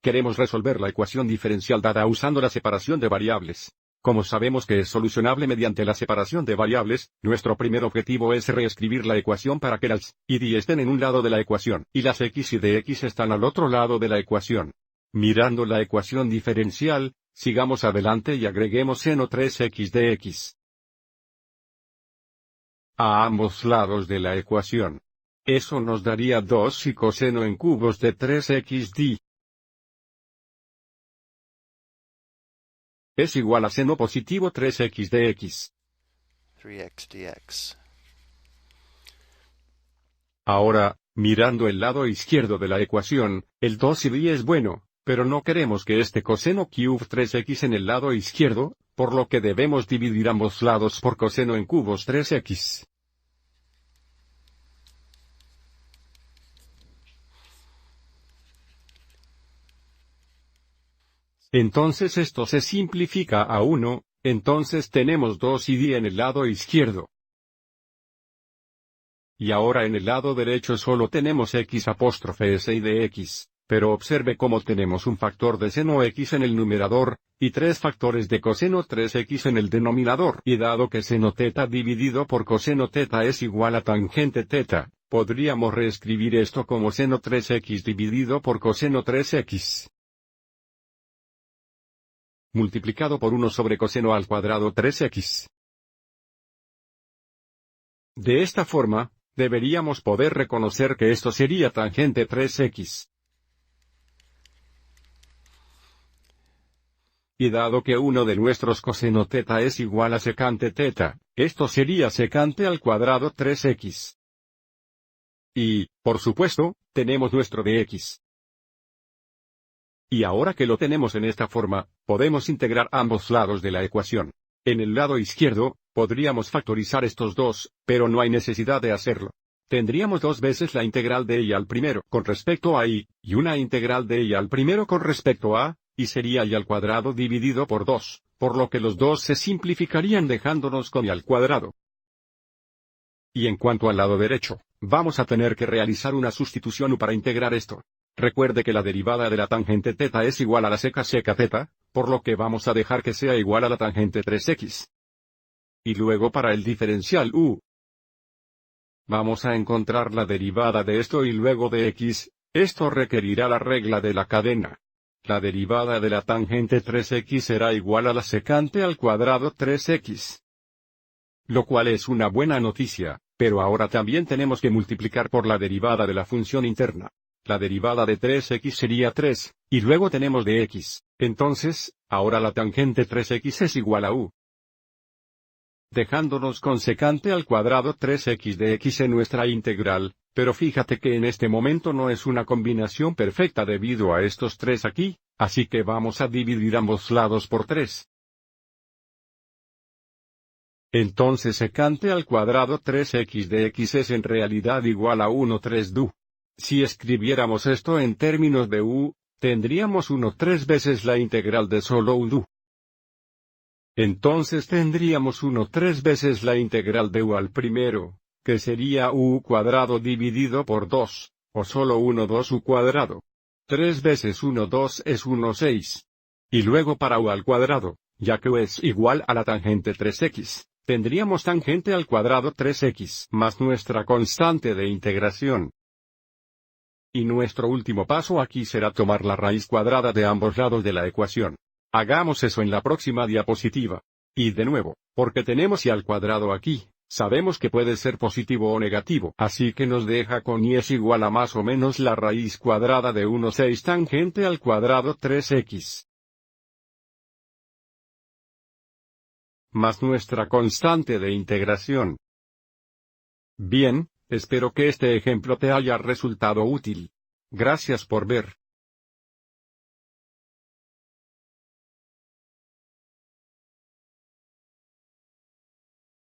Queremos resolver la ecuación diferencial dada usando la separación de variables. Como sabemos que es solucionable mediante la separación de variables, nuestro primer objetivo es reescribir la ecuación para que las y d estén en un lado de la ecuación y las x y dx están al otro lado de la ecuación. Mirando la ecuación diferencial, sigamos adelante y agreguemos seno 3x dx a ambos lados de la ecuación. Eso nos daría 2 y coseno en cubos de 3xd es igual a seno positivo 3x dx. 3x dx. Ahora, mirando el lado izquierdo de la ecuación, el 2 y d es bueno, pero no queremos que este coseno cube 3x en el lado izquierdo, por lo que debemos dividir ambos lados por coseno en cubos 3x. Entonces esto se simplifica a 1, entonces tenemos 2 y d en el lado izquierdo. Y ahora en el lado derecho solo tenemos x apóstrofe s y dx, pero observe cómo tenemos un factor de seno x en el numerador, y 3 factores de coseno 3x en el denominador. Y dado que seno teta dividido por coseno teta es igual a tangente teta, podríamos reescribir esto como seno 3x dividido por coseno 3x. Multiplicado por 1 sobre coseno al cuadrado 3x. De esta forma, deberíamos poder reconocer que esto sería tangente 3x. Y dado que uno de nuestros coseno teta es igual a secante teta, esto sería secante al cuadrado 3x. Y, por supuesto, tenemos nuestro dx. Y ahora que lo tenemos en esta forma, podemos integrar ambos lados de la ecuación. En el lado izquierdo, podríamos factorizar estos dos, pero no hay necesidad de hacerlo. Tendríamos 2 veces la integral de y al primero con respecto a y una integral de y al primero con respecto a, y sería y al cuadrado dividido por 2, por lo que los dos se simplificarían dejándonos con y al cuadrado. Y en cuanto al lado derecho, vamos a tener que realizar una sustitución u para integrar esto. Recuerde que la derivada de la tangente teta es igual a la seca teta, por lo que vamos a dejar que sea igual a la tangente 3x. Y luego para el diferencial u, vamos a encontrar la derivada de esto y luego de x, esto requerirá la regla de la cadena. La derivada de la tangente 3x será igual a la secante al cuadrado 3x. Lo cual es una buena noticia, pero ahora también tenemos que multiplicar por la derivada de la función interna. La derivada de 3x sería 3, y luego tenemos dx. Entonces, ahora la tangente 3x es igual a u. Dejándonos con secante al cuadrado 3x de x en nuestra integral, pero fíjate que en este momento no es una combinación perfecta debido a estos 3 aquí, así que vamos a dividir ambos lados por 3. Entonces secante al cuadrado 3x de x es en realidad igual a 1/3 du. Si escribiéramos esto en términos de u, tendríamos 1/3 veces la integral de solo u du. Entonces tendríamos 1/3 veces la integral de u al primero, que sería u cuadrado dividido por 2, o solo 1/2 u cuadrado. 3 veces 1/2 es 1/6. Y luego para u al cuadrado, ya que u es igual a la tangente 3x, tendríamos tangente al cuadrado 3x más nuestra constante de integración. Y nuestro último paso aquí será tomar la raíz cuadrada de ambos lados de la ecuación. Hagamos eso en la próxima diapositiva. Y de nuevo, porque tenemos y al cuadrado aquí, sabemos que puede ser positivo o negativo. Así que nos deja con y es igual a más o menos la raíz cuadrada de 1/6 tangente al cuadrado 3x. Más nuestra constante de integración. Bien, espero que este ejemplo te haya resultado útil. Gracias por ver.